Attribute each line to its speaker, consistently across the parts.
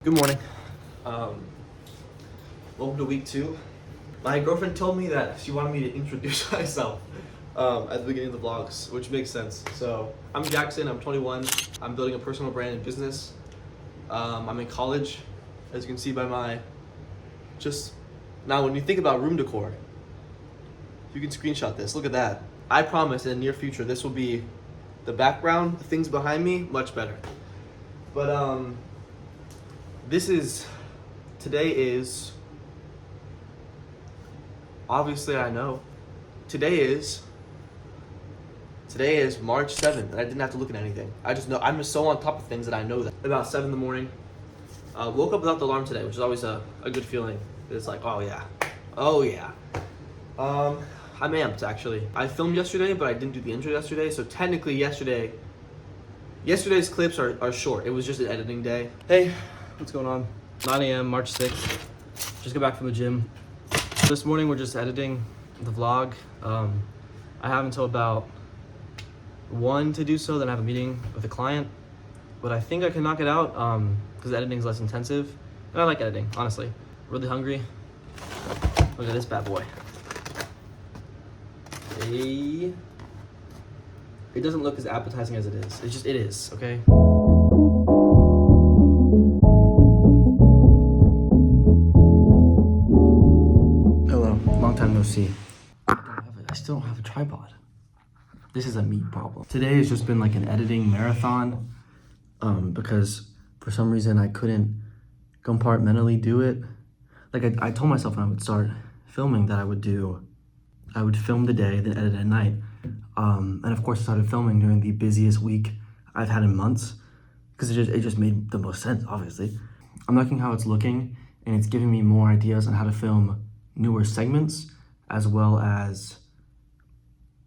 Speaker 1: Good morning. Welcome to week 2. My girlfriend told me that she wanted me to introduce myself at the beginning of the vlogs, which makes sense. So I'm Jackson, I'm 21. I'm building a personal brand and business. I'm in college, as you can see by my now when you think about room decor, you can screenshot this, look at that. I promise in the near future this will be the background, the things behind me, much better. But today is, obviously I know, today is March 7th, and I didn't have to look at anything. I just know, I'm just so on top of things that I know that. About 7 in the morning, woke up without the alarm today, which is always a good feeling. It's like, oh yeah. I'm amped actually. I filmed yesterday, but I didn't do the intro yesterday, so technically yesterday's clips are short. It was just an editing day.
Speaker 2: Hey, what's going on? 9 a.m. March 6th. Just got back from the gym. This morning we're just editing the vlog. I have until about 1 to do so, then I have a meeting with a client. But I think I can knock it out because editing is less intensive. And I like editing, honestly. Really hungry. Look at this bad boy. Hey. It doesn't look as appetizing as it is. It is, okay? Long time no see. I still don't have a tripod. This is a me problem. Today has just been like an editing marathon because for some reason I couldn't compartmentally do it. Like I told myself when I would start filming that I would film the day, then edit at night. And of course I started filming during the busiest week I've had in months because it just made the most sense, obviously. I'm liking how it's looking, and it's giving me more ideas on how to film newer segments, as well as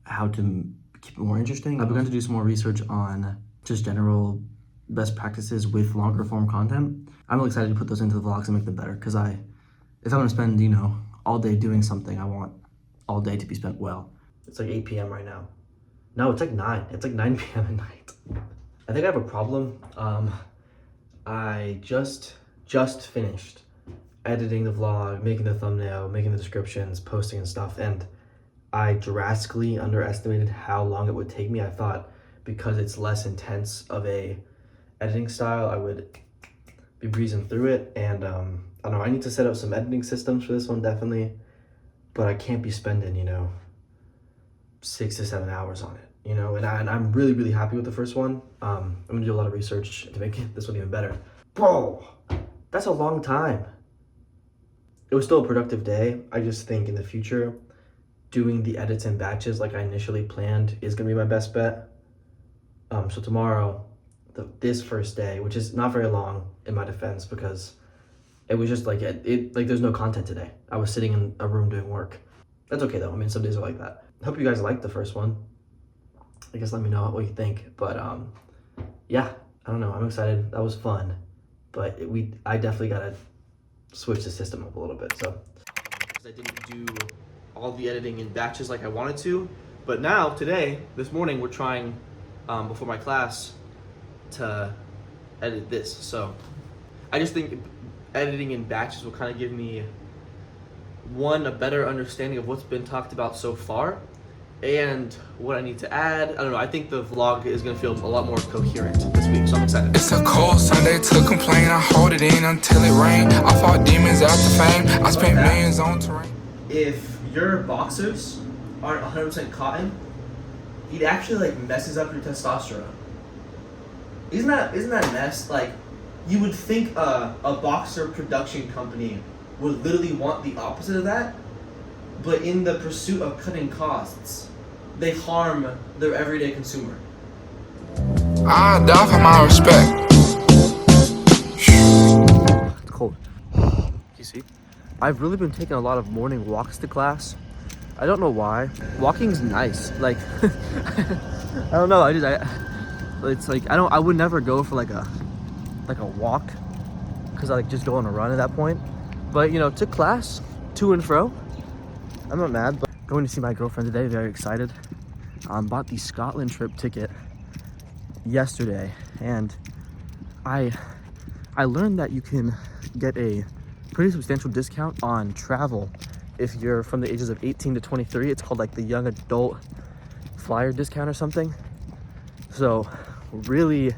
Speaker 2: how to keep it more interesting. I've begun to do some more research on just general best practices with longer form content. I'm really excited to put those into the vlogs and make them better, because if I'm gonna spend, all day doing something, I want all day to be spent well. It's like 8 p.m. right now. No, it's like 9. It's like 9 p.m. at night. I think I have a problem. I just finished editing the vlog, making the thumbnail, making the descriptions, posting and stuff, and I drastically underestimated how long it would take me. I thought because it's less intense of a editing style, I would be breezing through it, and I don't know, I need to set up some editing systems for this one, definitely, but I can't be spending, 6 to 7 hours on it, and I'm really, really happy with the first one. I'm gonna do a lot of research to make this one even better. Bro, that's a long time. It was still a productive day. I just think in the future, doing the edits in batches like I initially planned is gonna be my best bet. So tomorrow, this first day, which is not very long in my defense, because it was just like there's no content today. I was sitting in a room doing work. That's okay though. I mean, some days are like that. I hope you guys liked the first one. I guess let me know what you think. But yeah, I don't know. I'm excited. That was fun. But I definitely gotta switch the system up a little bit. So I didn't do all the editing in batches like I wanted to, but now this morning we're trying before my class to edit this. So I just think editing in batches will kind of give me a better understanding of what's been talked about so far and what I need to add. I don't know, I think the vlog is gonna feel a lot more coherent this week, so I'm excited.
Speaker 3: It's a cold Sunday to complain, I hold it in until it rain. I fought demons after fame, I spent millions on terrain.
Speaker 1: If your boxers aren't 100% cotton, it actually messes up your testosterone. Isn't that a mess? Like, you would think a boxer production company would literally want the opposite of that, but in the pursuit of cutting costs, they harm their everyday consumer.
Speaker 3: I die for my respect.
Speaker 2: It's cold. You see? I've really been taking a lot of morning walks to class. I don't know why. Walking's nice. Like, I don't know. It's like I would never go for like a walk, because I just go on a run at that point. But to class, to and fro, I'm not mad. But going to see my girlfriend today, very excited. Bought the Scotland trip ticket yesterday, and I I learned that you can get a pretty substantial discount on travel if you're from the ages of 18 to 23. It's called like the young adult flyer discount or something. So really,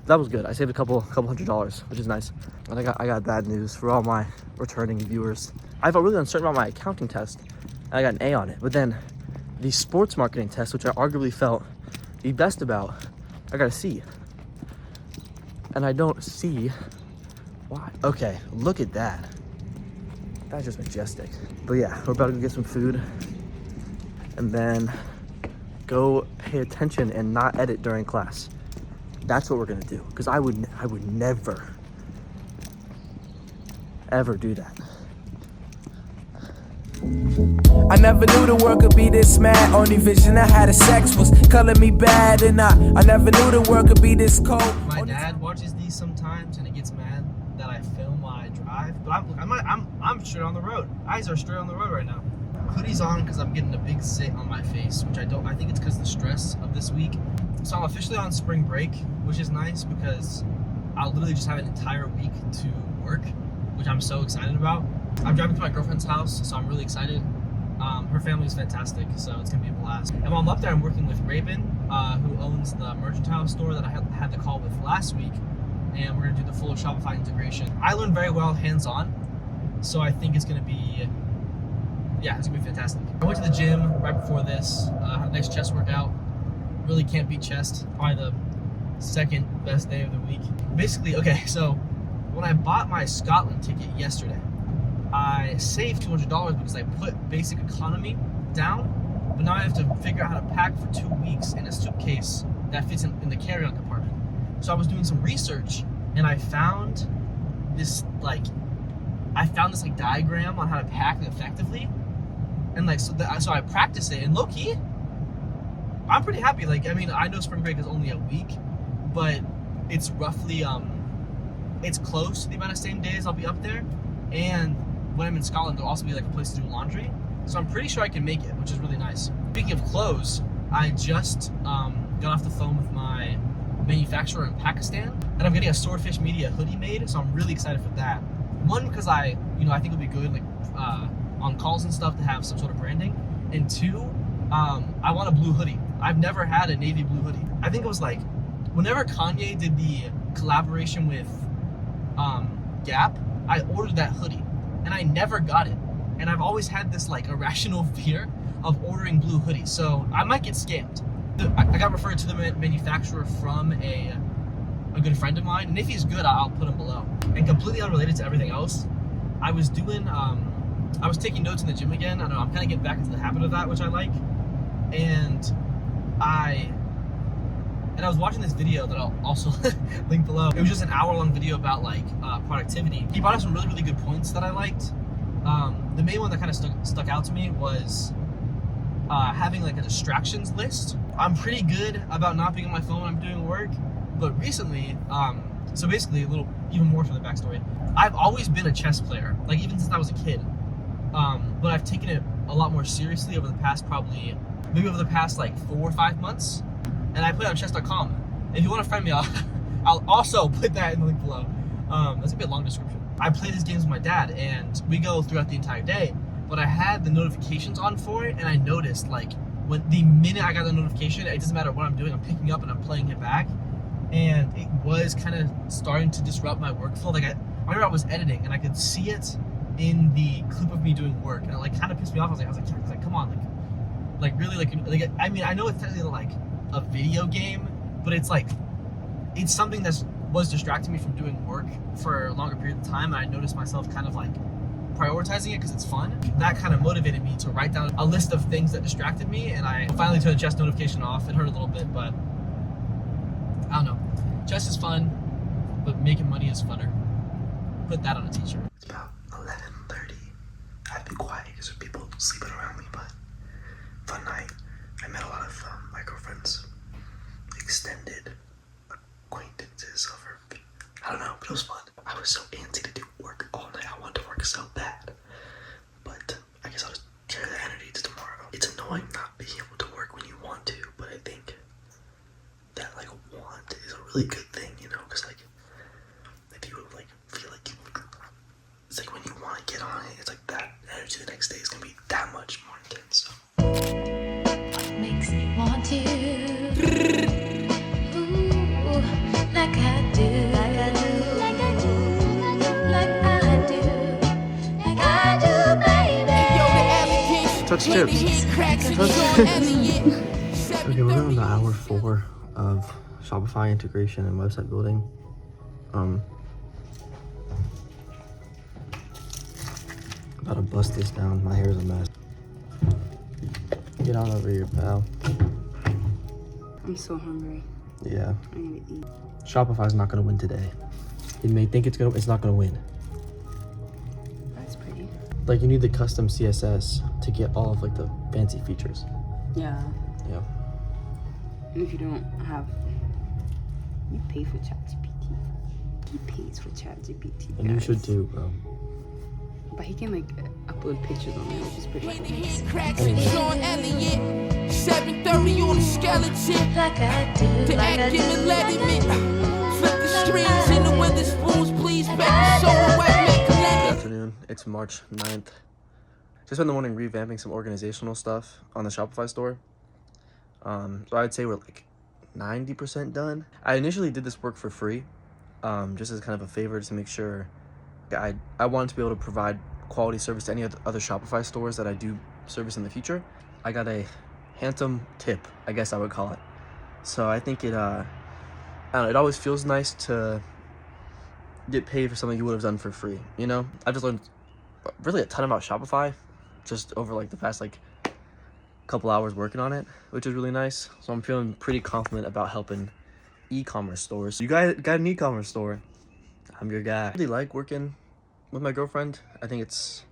Speaker 2: that was good. I saved a couple $100, which is nice. And I got bad news for all my returning viewers. I felt really uncertain about my accounting test, and I got an A on it. But then the sports marketing test, which I arguably felt the best about, I got a C. And I don't see why. Okay, look at that. That's just majestic. But yeah, we're about to go get some food and then go pay attention and not edit during class. That's what we're gonna do. Because I would never, ever do that.
Speaker 4: I never knew the world could be this mad. Only vision I had of sex was color me bad, and I never knew the world could be this cold.
Speaker 1: My dad watches these sometimes, and he gets mad that I film while I drive. But I'm straight on the road. Eyes are straight on the road right now. Hoodie's on because I'm getting a big zit on my face, which I think it's because of the stress of this week. So I'm officially on spring break, which is nice because I'll literally just have an entire week to work, which I'm so excited about. I'm driving to my girlfriend's house, so I'm really excited. Her family is fantastic, so it's gonna be a blast. And while I'm up there, I'm working with Raven, who owns the mercantile store that I had the call with last week, and we're gonna do the full Shopify integration. I learned very well hands-on, so I think it's gonna be, it's gonna be fantastic. I went to the gym right before this, had a nice chest workout. Really can't beat chest. Probably the second best day of the week. Basically, okay, so when I bought my Scotland ticket yesterday, I saved $200 because I put basic economy down, but now I have to figure out how to pack for 2 weeks in a suitcase that fits in the carry-on compartment. So I was doing some research and I found this diagram on how to pack effectively, and so I practiced it, and low-key, I'm pretty happy. I know spring break is only a week, but it's roughly it's close to the amount of same days I'll be up there, and when I'm in Scotland, there'll also be a place to do laundry. So I'm pretty sure I can make it, which is really nice. Speaking of clothes, I just got off the phone with my manufacturer in Pakistan, and I'm getting a Swordfish Media hoodie made, so I'm really excited for that. One, because I think it'll be good on calls and stuff to have some sort of branding, and two, I want a blue hoodie. I've never had a navy blue hoodie. I think it was whenever Kanye did the collaboration with Gap, I ordered that hoodie, and I never got it. And I've always had this irrational fear of ordering blue hoodies, so I might get scammed. I got referred to the manufacturer from a good friend of mine, and if he's good, I'll put him below. And completely unrelated to everything else, I was taking notes in the gym again. I don't know, I'm kind of getting back into the habit of that, which I like. And I was watching this video that I'll also link below. It was just an hour-long video about productivity. He brought up some really, really good points that I liked. The main one that kind of stuck out to me was having a distractions list. I'm pretty good about not being on my phone when I'm doing work, but recently, so basically a little even more for the backstory. I've always been a chess player, even since I was a kid. But I've taken it a lot more seriously over the past 4 or 5 months. And I play on chess.com. If you want to friend me, I'll also put that in the link below. That's a bit long description. I play these games with my dad, and we go throughout the entire day. But I had the notifications on for it, and I noticed when the minute I got the notification, it doesn't matter what I'm doing, I'm picking up and I'm playing it back. And it was kind of starting to disrupt my workflow. I remember I was editing, and I could see it in the clip of me doing work, and it kind of pissed me off. I was like, come on, really, I know it's technically a video game, but it's something that was distracting me from doing work for a longer period of time, and I noticed myself kind of prioritizing it because it's fun. That kind of motivated me to write down a list of things that distracted me, and I finally turned the chess notification off. It hurt a little bit, but I don't know. Chess is fun, but making money is funner. Put that on a t-shirt.
Speaker 2: It's about 11:30. I've been quiet because there are people sleeping around me, but fun night. I met a lot of my girlfriend's extended acquaintances over. I don't know, but it was fun. I was so antsy to do work all night. I wanted to work so bad, but I guess I'll just carry that energy to tomorrow. It's annoying not being able to work when you want to, but I think that want is a really good thing, because if you touch tips. Okay, we're on the hour 4 of Shopify integration and website building. About to bust this down. My hair's a mess. Get on over here, pal.
Speaker 5: I'm so hungry.
Speaker 2: Yeah.
Speaker 5: I'm gonna eat.
Speaker 2: Shopify's not gonna win today. You may think it's not gonna win.
Speaker 5: That's pretty.
Speaker 2: Like, you need the custom CSS to get all of like the fancy features.
Speaker 5: Yeah.
Speaker 2: Yeah.
Speaker 5: And if you don't have, you pay for ChatGPT. He pays for ChatGPT.
Speaker 2: And you should too, bro.
Speaker 5: But he can like upload pictures on there, which is pretty cool.
Speaker 2: Anyway.
Speaker 3: 7:30 on the skeleton.
Speaker 6: Like I do,
Speaker 3: The
Speaker 6: like I
Speaker 3: acumen
Speaker 6: do,
Speaker 3: let
Speaker 6: like
Speaker 3: him
Speaker 6: I
Speaker 3: in. Flip the strings in the window spoons, please. Back the soul, white make
Speaker 2: Good
Speaker 3: a
Speaker 2: afternoon. It's March 9th. Just spent the morning revamping some organizational stuff on the Shopify store. So I'd say we're like 90% done. I initially did this work for free, just as kind of a favor to make sure I wanted to be able to provide quality service to any other Shopify stores that I do service in the future. I got a handsome tip, I guess I would call it. So I think it, I don't know, it always feels nice to get paid for something you would have done for free, you know? I've just learned really a ton about Shopify just over like the past like couple hours working on it, which is really nice. So I'm feeling pretty confident about helping e-commerce stores. You guys got an e-commerce store, I'm your guy. I really like working with my girlfriend. I think it's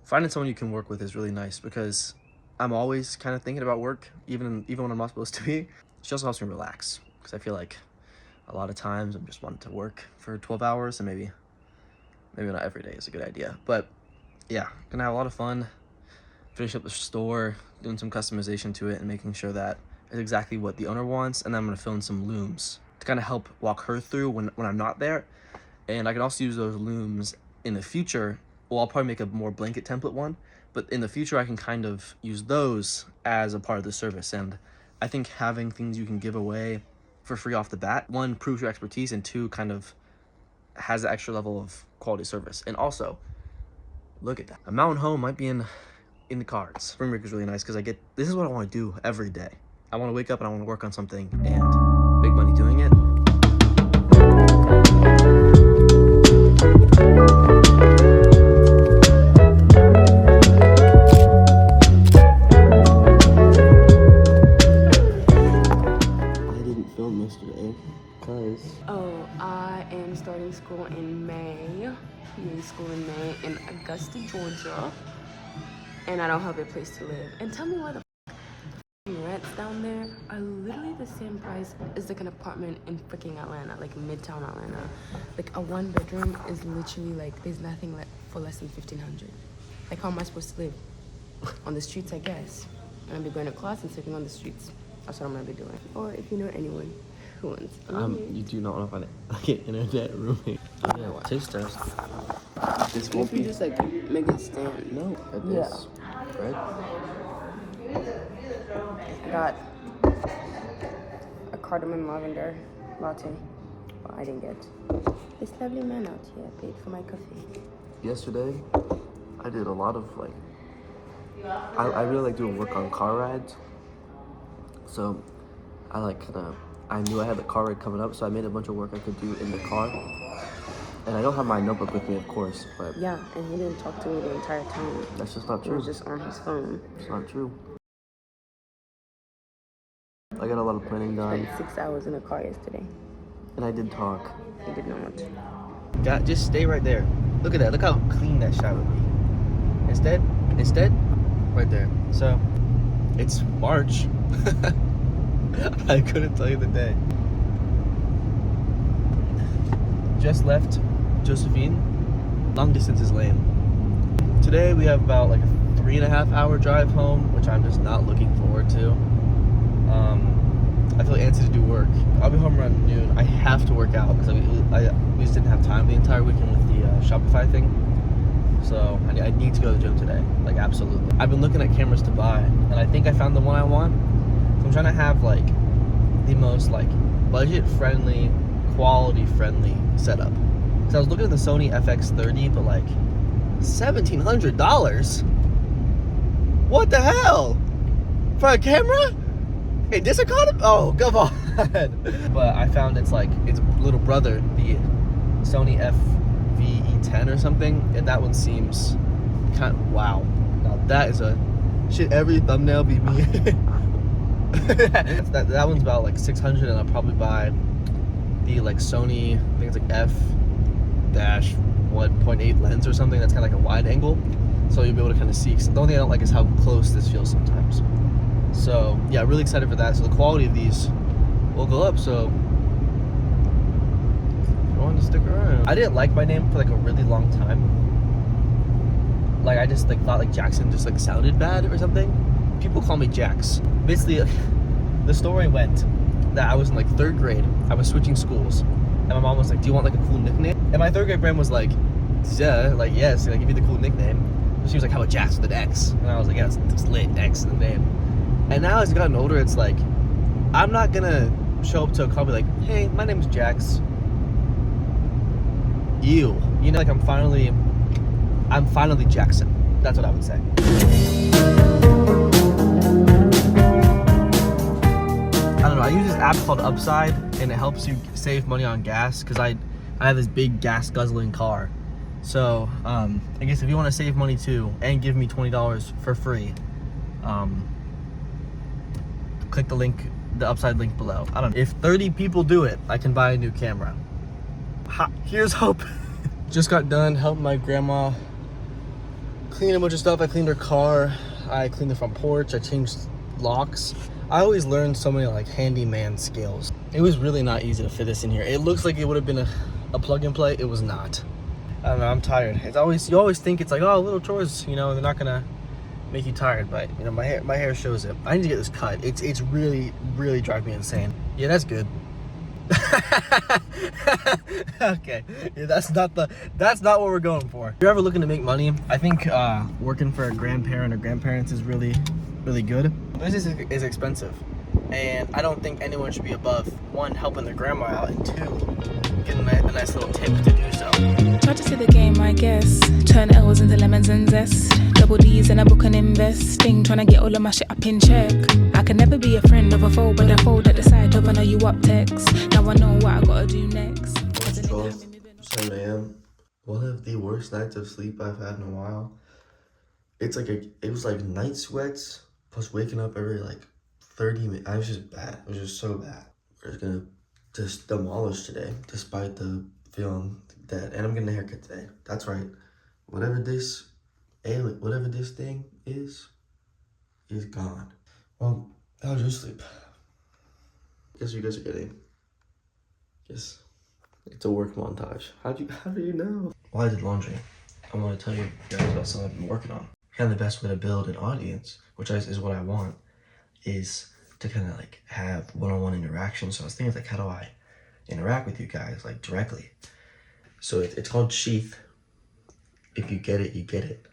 Speaker 2: finding someone you can work with is really nice because I'm always kind of thinking about work, even when I'm not supposed to be. She also helps me relax because I feel like a lot of times I'm just wanting to work for 12 hours, and maybe not every day is a good idea. But yeah, gonna have a lot of fun, finish up the store, doing some customization to it and making sure that it's exactly what the owner wants. And then I'm gonna fill in some looms to kind of help walk her through when I'm not there. And I can also use those looms in the future. Well, I'll probably make a more blanket template one, but in the future I can kind of use those as a part of the service. And I think having things you can give away for free off the bat, one, proves your expertise, and two, kind of has an extra level of quality service. And also, look at that. A mountain home might be in the cards. Spring break is really nice because this is what I want to do every day. I want to wake up and I want to work on something and make money doing it.
Speaker 5: Oh, I am starting school in May. School in May in Augusta, Georgia. And I don't have a place to live. And tell me why the rents down there are literally the same price as like an apartment in freaking Atlanta, like Midtown Atlanta. Like a 1-bedroom is literally like, there's nothing for less than $1,500. Like, how am I supposed to live? On the streets, I guess. I'm gonna be going to class and sleeping on the streets. That's what I'm gonna be doing. Or if you know anyone who wants a roommate.
Speaker 2: You do not want to find like an internet roommate. Yeah, taste test. This won't
Speaker 5: If you
Speaker 2: be.
Speaker 5: just like make it stand.
Speaker 2: No, at this. Right?
Speaker 5: I got a cardamom lavender latte. Well, I didn't get this lovely man out here paid for my coffee.
Speaker 2: Yesterday, I did a lot of like. I really like doing work on car rides. So, I knew I had the car ride coming up, so I made a bunch of work I could do in the car. And I don't have my notebook with me, of course, but
Speaker 5: Yeah, and he didn't talk to me the entire time.
Speaker 2: that's just not
Speaker 5: He
Speaker 2: true.
Speaker 5: was just on his phone.
Speaker 2: It's not true. I got a lot of planning done,
Speaker 5: Spent 6 hours in a car yesterday.
Speaker 2: and I did talk.
Speaker 5: He did not.
Speaker 2: Just stay right there. Look at that. Look how clean that shot would be. Instead, right there. So, it's March. I couldn't tell you the day. Just left Josephine. Long distance is lame. Today we have about like a 3.5 hour drive home, which I'm just not looking forward to. I feel antsy to do work. I'll be home around noon. I have to work out because we just didn't have time the entire weekend with the Shopify thing. So I need to go to the gym today, like absolutely. I've been looking at cameras to buy, and I think I found the one I want. So I'm trying to have like the most like budget-friendly, quality-friendly setup. So I was looking at the Sony FX30, but like $1,700.
Speaker 1: What the hell? For a camera? Hey, this economy? Oh, come on. But I found it's little brother, the Sony FVE10 or something, and that one seems kind of, wow. Now that is a, should every thumbnail be me? that one's about like 600, and I'll probably buy the like Sony, I think it's like f-1.8 lens or something that's kind of like a wide angle, so you'll be able to kind of see. 'Cause the only thing I don't like is how close this feels sometimes. So yeah, really excited for that. So the quality of these will go up. So if you want to stick around, I didn't like my name for like a really long time. Like I just like thought like Jackson just like sounded bad or something. People call me Jax. Basically, the story went that I was in like 3rd grade. I was switching schools, and my mom was like, "Do you want like a cool nickname?" And my 3rd grade brain was like, "Yeah, like yes, like give me the cool nickname." And she was like, "How about Jax with an X?" And I was like, "Yeah, it's lit, X in the name." And now as I've gotten older, it's like, I'm not gonna show up to a call and be like, "Hey, my name's Jax." You know, like I'm finally Jackson. That's what I would say. I don't know, I use this app called Upside, and it helps you save money on gas, because I have this big gas guzzling car. So I guess if you want to save money too and give me $20 for free, click the link, the Upside link below. I don't know. If 30 people do it, I can buy a new camera. Here's hope. Just got done helping my grandma clean a bunch of stuff. I cleaned her car, I cleaned the front porch, I changed locks. I always learned so many like handyman skills. It was really not easy to fit this in here. It looks like it would have been a plug and play. It was not. I don't know, I'm tired. You always think it's like, oh, little chores, you know, they're not gonna make you tired, but you know, my hair shows it. I need to get this cut. It's really driving me insane. Yeah, that's good. Okay, yeah, that's not what we're going for. If you're ever looking to make money, I think working for a grandparent or grandparents is really good. Business is expensive, and I don't think anyone should be above, 1, helping their grandma out, and 2, getting a nice little tip to do so.
Speaker 6: Try to see the game, I guess. Turn L's into lemons and zest. Double D's in a book and investing. Trying to get all of my shit up in check. I can never be a friend of a foe, but I fold at the side of I know you up text. Now I know what I gotta do next.
Speaker 2: March 12th, 7 a.m. One of the worst nights of sleep I've had in a while. It was like night sweats plus waking up every like 30 minutes. I was just bad. It was just so bad. We're just gonna just demolish today, despite the feeling dead. And I'm getting a haircut today. That's right. Whatever this thing is gone. Well, how was your sleep? Guess you guys are getting. Guess it's a work montage. How do you know? Well, I did laundry. I want to tell you guys about something I've been working on. And the best way to build an audience, which is what I want, is to kind of like have one-on-one interaction. So I was thinking like, how do I interact with you guys like directly? So it's called Sheath. If you get it, you get it.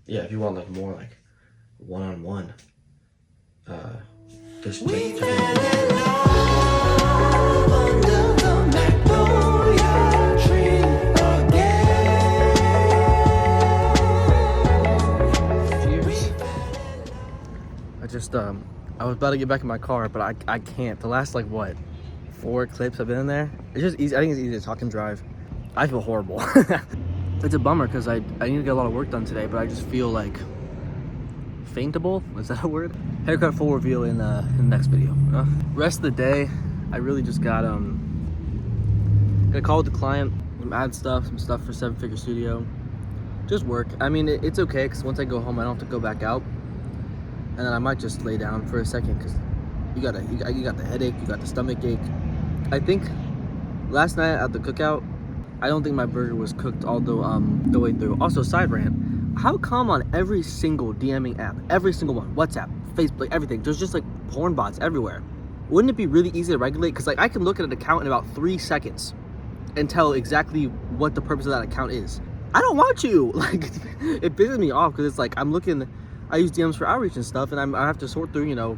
Speaker 2: Yeah, if you want like more like one-on-one, just I was about to get back in my car, but I can't. The last like what, 4 clips I've been in there. It's just easy. I think it's easy to talk and drive. I feel horrible. It's a bummer because I need to get a lot of work done today, but I just feel like faintable. Is that a word? Haircut full reveal in the next video. Rest of the day, I really just got got a call with the client, some ad stuff, some stuff for 7 Figure Studio. Just work. I mean, it's okay because once I go home, I don't have to go back out. And then I might just lay down for a second because you got the headache, you got the stomach ache. I think last night at the cookout, I don't think my burger was cooked all the way through. Also, side rant, how come on every single DMing app, every single one, WhatsApp, Facebook, everything, there's just like porn bots everywhere? Wouldn't it be really easy to regulate? Because like I can look at an account in about 3 seconds and tell exactly what the purpose of that account is. I don't want you. Like, it pisses me off because it's like I use DMs for outreach and stuff, and I have to sort through, you know,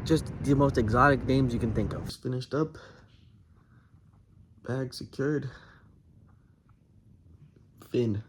Speaker 2: just the most exotic names you can think of. Just finished up. Bag secured.
Speaker 1: Finn.